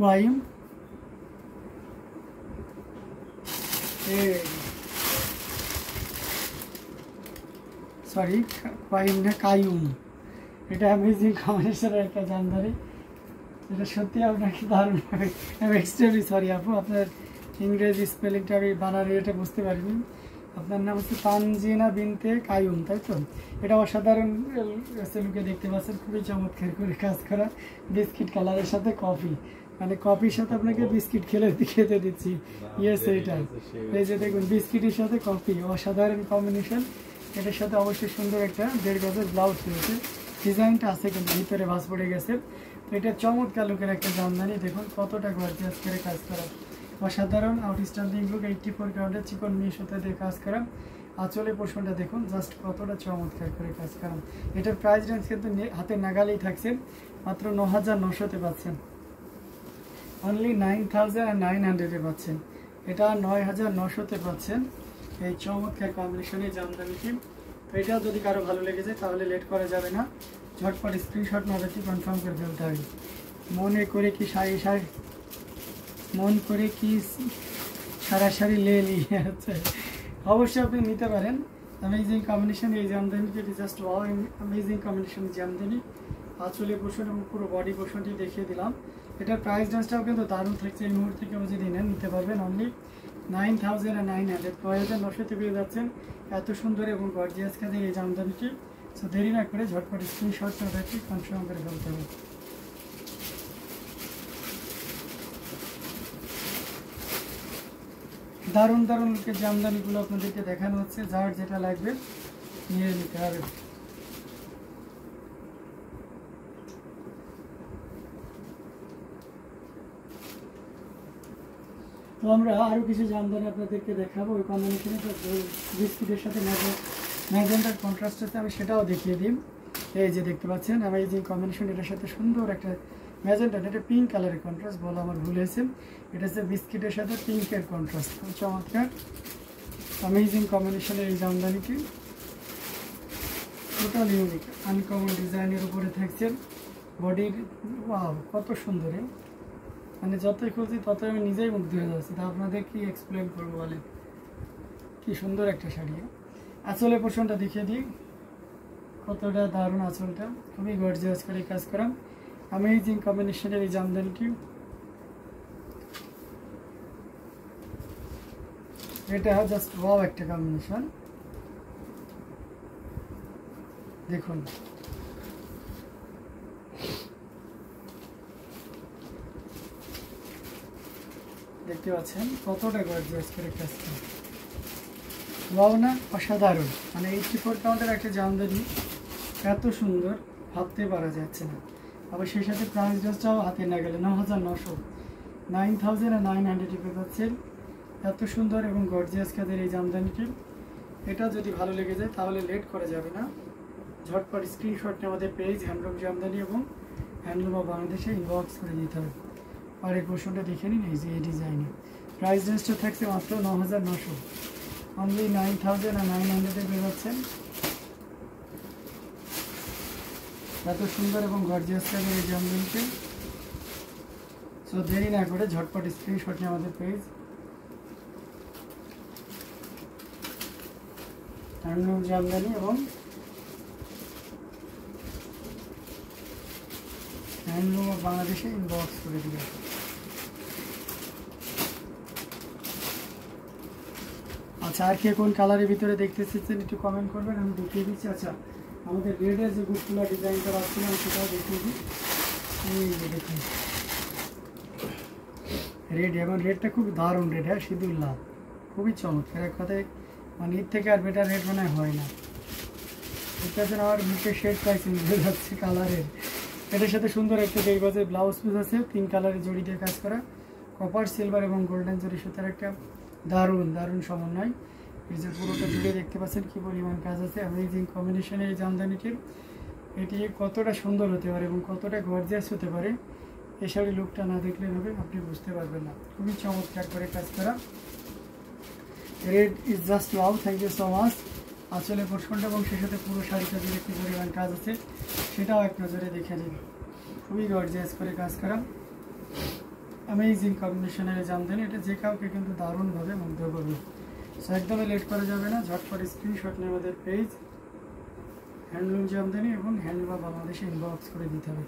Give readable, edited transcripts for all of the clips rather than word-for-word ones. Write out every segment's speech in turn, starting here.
ওয়াইম, sorry ওয়াইম না কায়ুম, এটা amazing কম্বিনেশনের একটা জামদানি। এটা সত্যি আপনাকে দারুণ লাগে। আমি এক্সট্রিমলি সরি আপু, আপনার ইংরেজি স্পেলিংটা আমি বানারে এটা বুঝতে পারিনি। আপনার নাম হচ্ছে তানজিনা বিনতে কায়ুম, তাই তো? এটা অসাধারণ লুকে দেখতে পাচ্ছেন, খুবই চমৎকার করে কাজ করা, বিস্কিট কালারের সাথে কফি, মানে কফির সাথে আপনাকে বিস্কিট খেতে দিচ্ছি। ইয়েস, এইটা এই যে দেখুন বিস্কিটের সাথে কফি, অসাধারণ কম্বিনেশন। এটার সাথে অবশ্যই সুন্দর একটা 1.5 গজের ব্লাউজ রয়েছে, ডিজাইনটা আছে কিন্তু ভিতরে ভাঁজ পড়ে গেছে। এটা চমৎকার লুকের একটা জামদানি, দেখুন কতটা গর্জিয়াস করে কাজ করা, অসাধারণ আউটস্ট্যান্ডিং লুক। 84 কাউন্টের চিকন মিশ হতে দিয়ে কাজ করা। আঁচলের পোর্শনটা দেখুন জাস্ট কতটা চমৎকার করে কাজ করা। এটার প্রাইস রেঞ্জ কিন্তু হাতের নাগালেই থাকছে, মাত্র 9,900-তে পাচ্ছেন, অনলি 9,900-এ পাচ্ছেন। এটা 9,900-তে পাচ্ছেন এই চমৎকার কম্বিনেশনের জামদানিটি। তো এটা যদি কারো ভালো লেগে যায় তাহলে লেট করা যাবে না, ঝটপট স্ক্রিনশট মারাতে কনফার্ম করে ফেলতে হবে। মনে করে কি মন করে কি সারাসারি নিয়ে আছে, অবশ্যই আপনি নিতে পারেন। অ্যামেজিং কম্বিনেশন এই জামদানিটি, just wow amazing combination Jamdani. আঁচলের পোর্শন এবং পুরো বডি পোর্শনটি দেখিয়ে দিলাম। এটার প্রাইস রেঞ্জটাও কিন্তু দারুণ থাকছে, এই মুহূর্তে কেউ যদি নেন নিতে পারবেন অনলি 9,900, 9,900-তে পেয়ে যাচ্ছেন এত সুন্দর এবং গর্জিয়াস কাজের এই জামদানিটি। সো দেরি না করে ঝটপট স্ক্রিনশট রাখি কনফার্ম করে ফেলতে হবে। দারুণ দারুণ লুকের জামদানিগুলো আপনাদেরকে দেখানো হচ্ছে, যার যেটা লাগবে নিয়ে নিতে হবে। তো আমরা আরও কিছু জামদানি আপনাদেরকে দেখাবো, ওই কম্বিনেশনে বিস্কিটের সাথে ম্যাজেন্টার কন্ট্রাস্ট আছে, আমি সেটাও দেখিয়ে দিই। এই যে দেখতে পাচ্ছেন অ্যামেজিং কম্বিনেশন, এটার সাথে সুন্দর একটা ম্যাজেন্টা, এটা পিঙ্ক কালারের কন্ট্রাস্ট, বলা আমার ভুল হয়েছে, এটা হচ্ছে বিস্কিটের সাথে পিঙ্কের কন্ট্রাস্ট, খুব চমৎকার অ্যামেজিং কম্বিনেশনের এই জামদানিটি। টোটাল ইউনিক আনকমন ডিজাইনের উপরে থাকছে, বডির ওয়াও কত সুন্দর, মানে যতই খুঁজছি ততই আমি নিজেই মুগ্ধ হয়ে যাচ্ছি। তা আপনাদের কি এক্সপ্লেন করবো বলেন, কি সুন্দর একটা শাড়ি। আঁচলের পোর্শনটা দেখিয়ে দিই, কতটা দারুণ আঁচলটা, খুবই গর্জিয়াস করে কাজ করা অ্যামেজিং কম্বিনেশনের এই জামদানিটি। এটা জাস্ট ওয়াও একটা কম্বিনেশন, দেখুন দেখতে পাচ্ছেন কতটা গর্জিয়াস করে কাজ করা, ওয়াও না, অসাধারণ। মানে 84 কাউন্টের একটা জামদানি এত সুন্দর ভাবতে পারা যাচ্ছে না। আবার সেই সাথে প্রাইস রেঞ্জটাও হাতে না গেলে 9,900, 9,900 পেয়ে যাচ্ছেন এত সুন্দর এবং গর্জিয়াস কাজের এই জামদানিটি। এটা যদি ভালো লেগে যায় তাহলে লেট করা যাবে না, ঝটপট স্ক্রিনশট নিয়ে আমাদের পেজ হ্যান্ডলুম জামদানি এবং হ্যান্ডলুম অফ বাংলাদেশে ইনবক্স করে দিতে হবে। আর এই পোর্শনটা দেখে নিন, এই যে এই ডিজাইনে প্রাইস রেঞ্জটা থাকছে মাত্র 9,900, অনলি 9,900-এ পেয়ে যাচ্ছেন এত সুন্দর এবং গর্জিয়াস কাজের এই জামদানিটি। সো দেরি না করে ঝটপট স্ক্রিনশট নিয়ে আমাদের পেজ হ্যান্ডলুম জামদানি এবং হ্যান্ডলুম অফ বাংলাদেশে ইনবক্স করে দিবে। আচ্ছা, আর কে কোন কালারের ভিতরে দেখতে চাচ্ছেন একটু কমেন্ট করবেন, আমি দেখিয়ে দিচ্ছি। আচ্ছা, আমাদের রেডের যে গুডগুলো ডিজাইন করা আসছিল আমি সেটাও দেখিয়ে দিই। এই যে দেখুন রেড, এবং রেডটা খুব দারুণ রেড, হ্যাঁ সিঁদুর লাল, খুবই চমৎকার। এক কথায় মানে এর থেকে আর বেটার রেড মনে হয় না। দেখতে পাচ্ছেন আমার মুখে শেড পাইছি বুঝে যাচ্ছে কালারের। এটার সাথে সুন্দর একটা 1.5 গজের ব্লাউজ পিস আছে, 3 কালারের জড়ি দিয়ে কাজ করা, কপার সিলভার এবং গোল্ডেন জড়ি সুতার একটা দারুণ দারুণ সমন্বয়। এই যে পুরোটা জুড়ে দেখতে পাচ্ছেন কি পরিমাণ কাজ আছে, অ্যামেজিং কম্বিনেশনের এই জামদানিটির। এটি কতটা সুন্দর হতে পারে এবং কতটা গর্জিয়াস হতে পারে, এই শাড়ির লুকটা না দেখলে হবে আপনি বুঝতে পারবেন না। খুবই চমৎকার করে কাজ করা, red is just wow, thank you so much. আঁচলে পোর্শনটা এবং সেই সাথে পুরো শাড়িটা জুড়ে কী পরিমাণ কাজ আছে সেটাও এক নজরে দেখে নিন, খুবই গর্জিয়াস করে কাজ করা। অ্যামেজিং কম্বিনেশনের এই জামদানি, এটা যে কাউকে কিন্তু দারুণভাবে মুগ্ধ করবে। সো একদমই লেট করা যাবে না, ঝটপট স্ক্রিনশট নিয়ে আমাদের পেজ হ্যান্ডলুম জামদানি এবং হ্যান্ডলুম বাংলাদেশে ইনবক্স করে দিতে হবে।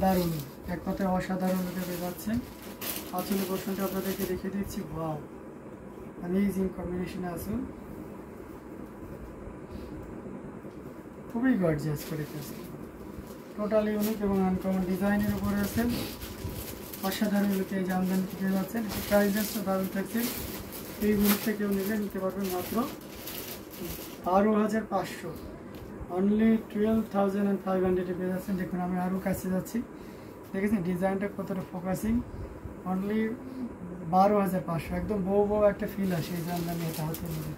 দারুণ, এক কথায় অসাধারণ হতে পেয়ে যাচ্ছেন। আসলে পোর্শনটা আপনাদেরকে দেখিয়ে দিচ্ছি। ওয়াও, অ্যামেজিং কম্বিনেশনে আসুন, খুবই গর্জিয়াস করে কাছে, টোটালি ইউনিক এবং আনকমন ডিজাইনের উপরে আছেন। অসাধারণ লুকে এই জামদানিটি পেয়ে যাচ্ছেন। প্রাইসটা দারুণ থাকছে। এই মুহূর্তে কেউ নিতে পারবেন মাত্র 12,500, অনলি 12,500 পেয়ে যাচ্ছেন। দেখুন আমি আরও কাছে যাচ্ছি, দেখেছেন ডিজাইনটা কতটা ফোকাসিং। অনলি 12,500, একদম বউ একটা ফিল আসে এই জামদানি এটা হাতে নিলে।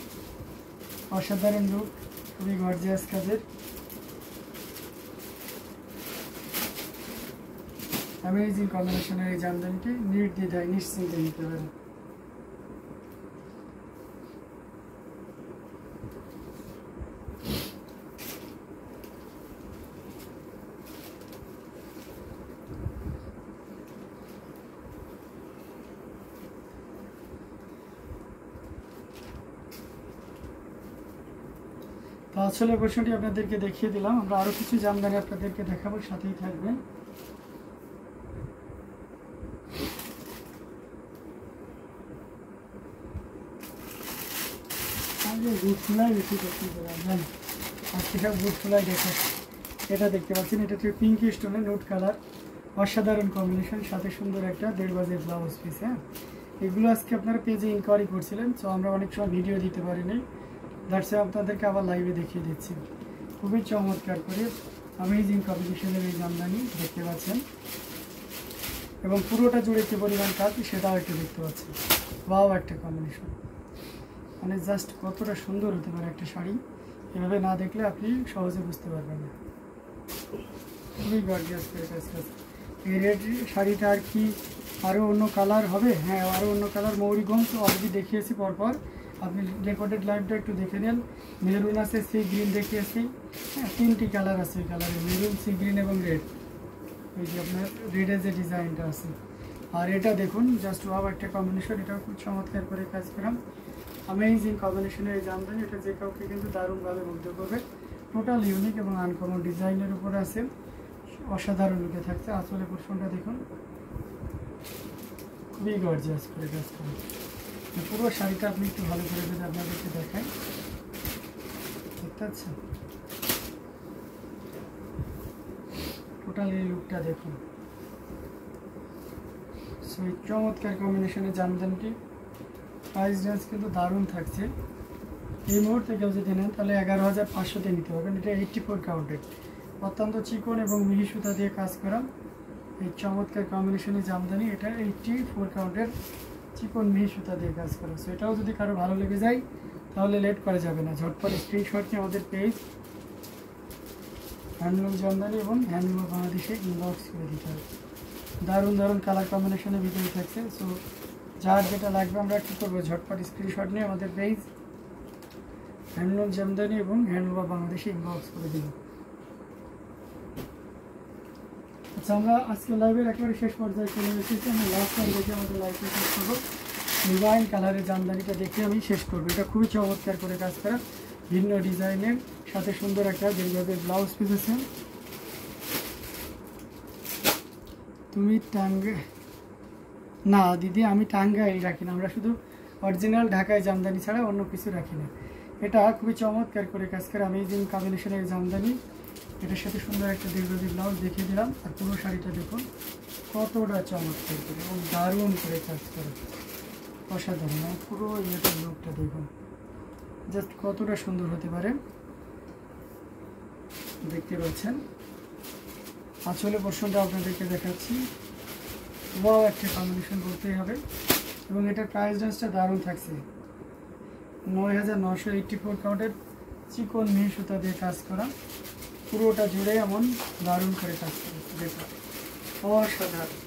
অসাধারণ লুক, খুবই গর্জিয়াস কাজের অ্যামেজিং কম্বিনেশনের এই জামদানিটি নির্দ্বিধায় নিশ্চিন্তে নিতে পারেন। তো আসলে পোর্শনটি আপনাদেরকে দেখিয়ে দিলাম। আমরা আরও কিছু জামদানি আপনাদেরকে দেখাবো, সাথেই থাকবেন। বুট ফুলাই বেশি পছন্দ করেন, আজকে বুট ফুলাই দেখে এটা দেখতে পাচ্ছেন। এটা হচ্ছে পিঙ্ক স্টোনের নোট কালার, অসাধারণ কম্বিনেশন, সাথে সুন্দর একটা 1.5 গজের ব্লাউজ পিস। হ্যাঁ, এগুলো আজকে আপনারা পেজে ইনকোয়ারি করছিলেন, সো আমরা অনেক সময় ভিডিও দিতে পারিনি, দ্যাটস আপনাদেরকে আবার লাইভে দেখিয়ে দিচ্ছি। খুবই চমৎকার করে অ্যামেজিং কম্বিনেশনের এই জামদানি দেখতে পাচ্ছেন, এবং পুরোটা জুড়ে যে পরিমাণ কাজ সেটাও একটু দেখতে পাচ্ছেন। ওয়াও, একটা কম্বিনেশন, মানে জাস্ট কতটা সুন্দর হতে পারে একটা শাড়ি, এভাবে না দেখলে আপনি সহজে বুঝতে পারবেন না। খুবই গর্জিয়াস করে কাজ। এই রেড শাড়িটা আর কি আরও অন্য কালার হবে? হ্যাঁ, আরও অন্য কালার মৌরিগঞ্জ অলরেডি দেখিয়েছি পরপর, আপনি রেকর্ডেড লাইভটা একটু দেখে নেন। মেরুন আছে, সি গ্রিন দেখিয়েছি। হ্যাঁ, 3টি কালার আছে এই কালারে, মেরুন, সি গ্রিন এবং রেড। এই যে আপনার রেডের যে ডিজাইনটা আছে, আর এটা দেখুন জাস্ট ওয়াও একটা কম্বিনেশন, এটাও খুব চমৎকার করে কাজ করাম। অ্যামেজিং কম্বিনেশনের এই জামদানি, এটা যে কাউকে কিন্তু দারুণভাবে মুগ্ধ করবে। টোটাল ইউনিক এবং আনকমন ডিজাইনের উপরে আছে, অসাধারণ লুকে থাকছে। আসলে পোর্শনটা দেখুন, খুবই গর্জিয়াস করে কাজ করে। পুরো শাড়িটা আপনি একটু ভালো করে যদি আপনাদেরকে দেখাই, দেখতে পাচ্ছেন টোটাল এই লুকটা দেখুন। সো এই চমৎকার কম্বিনেশনের জামদানিটি প্রাইস রেঞ্জ কিন্তু দারুণ থাকছে। এই মুহূর্তে কেউ যদি নেন তাহলে 11,500-তে নিতে পারবেন। এটা 84 কাউন্টেড, অত্যন্ত চিকন এবং মিহি সুতা দিয়ে কাজ করা এই চমৎকার কম্বিনেশনের জামদানি। এটা 84 কাউন্টের চিকন মিহি সুতা দিয়ে কাজ করা। সো এটাও যদি কারো ভালো লেগে যায় তাহলে লেট করা যাবে না, ঝটপট স্ক্রিনশট নিয়ে আমাদের পেজ হ্যান্ডলুম জামদানি এবং হ্যান্ডলুম বাংলাদেশে ইনবক্স করে দিতে হবে। দারুণ কালার কম্বিনেশনের ভিতরে থাকছে। সো যার যেটা লাগবে আমরা কী করবো, ঝটপট স্ক্রিনশট নিয়ে আমাদের পেজ হ্যান্ডলুম জামদানি এবং হ্যান্ডলুম বাংলাদেশে ইনবক্স করে দিব। আচ্ছা, আমরা আজকে লাইভের একেবারে শেষ পর্যায়ে চলে এসেছি। আমি লাস্ট টাইম দেখে আমাদের লাইভটা শেষ করবো। ডিজাইন কালারের জামদানিটা দেখে আমি শেষ করবো। এটা খুবই চমৎকার করে কাজ করা, ভিন্ন ডিজাইনের সাথে সুন্দর একটা দীর্ঘভাবে ব্লাউজ পিস আছে। তুমি না দিদি, আমি টাঙ্গাইল রাখি না, আমরা শুধু অরিজিনাল ঢাকায় জামদানি ছাড়া অন্য কিছু রাখি না। এটা খুবই চমৎকার করে কাজ করে অ্যামেজিং কম্বিনেশনের জামদানি, এটার সাথে সুন্দর একটা দীর্ঘদি ব্লাউজ দেখিয়ে দিলাম। আর পুরো শাড়িটা দেখুন কতটা চমৎকার করে এবং দারুণ করে কাজ করে, অসাধারণ। আর পুরো ইয়েটার লুকটা দেখুন জাস্ট কতটা সুন্দর হতে পারে, দেখতে পাচ্ছেন। আসলে পোর্শনটা আপনাদেরকে দেখাচ্ছি। ওয়াও, একটা কম্বিনেশন বলতেই হবে। এবং এটার প্রাইস রেঞ্জটা দারুণ থাকছে, 9,984 কাউন্টের চিকন মিহি সুতা দিয়ে কাজ করা, পুরোটা জুড়ে এমন দারুণ করে কাজ করেছে। দেখুন অসাধারণ,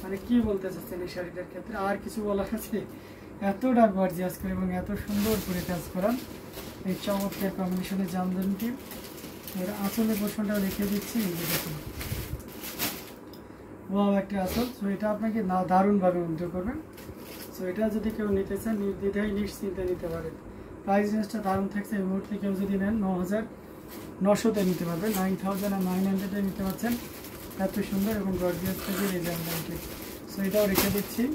মানে কি বলতে চাচ্ছেন এই শাড়িটার ক্ষেত্রে, আর কিছু বলার আছে? এতটা গর্জিয়াস করে এবং এত সুন্দর করে কাজ করা এই চমৎকার কম্বিনেশনের জামদানিটি। এর আঁচলের পোর্শনটাও দেখিয়ে দিচ্ছি। দেখুন ওয়াও একটা আসল। সো এটা আপনাকে না দারুণভাবে মুগ্ধ করবে। সো এটা যদি কেউ নিতে চান নির্দ্বিধায় নিশ্চিন্তে নিতে পারেন। প্রাইস রেঞ্জটা দারুণ থাকছে। এই মুহূর্তে কেউ যদি নেন 9,900-তে নিতে পারবেন, 9,900-এ নিতে পারছেন। এত সুন্দর এবং গর্জিয়াস থেকে এই জামদানিটি। সো এটাও রেখে দিচ্ছি।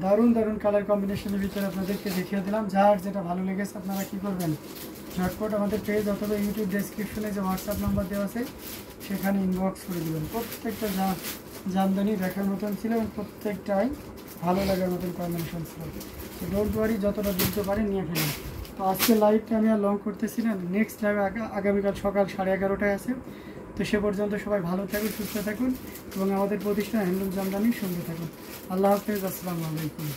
দারুণ দারুণ কালার কম্বিনেশনের ভিতরে আপনাদেরকে দেখিয়ে দিলাম। যার যেটা ভালো লেগেছে আপনারা কী করবেন, ঝটপট আমাদের পেজ অথবা ইউটিউব ডেসক্রিপশনে যে হোয়াটসঅ্যাপ নাম্বার দেওয়া আছে সেখানে ইনবক্স করে দেবেন। প্রত্যেকটা জামদানি দেখার মতন ছিল এবং প্রত্যেকটাই ভালো লাগার মতন কম্বিনেশন ছিল। তো ডোন্ট ওয়ারি, যতটা দ্রুত পারেন নিয়ে ফেলেন। তো আজকে লাইভটা আমি আর লং করতেছি না, নেক্সট লাইভ আগামীকাল সকাল 11:30টায় আছে। তো সে পর্যন্ত সবাই ভালো থাকুন, সুস্থ থাকুন এবং আমাদের প্রতিষ্ঠান হ্যান্ডলুম জামদানির সঙ্গে থাকুন। আল্লাহ হাফেজ, আসসালামু আলাইকুম।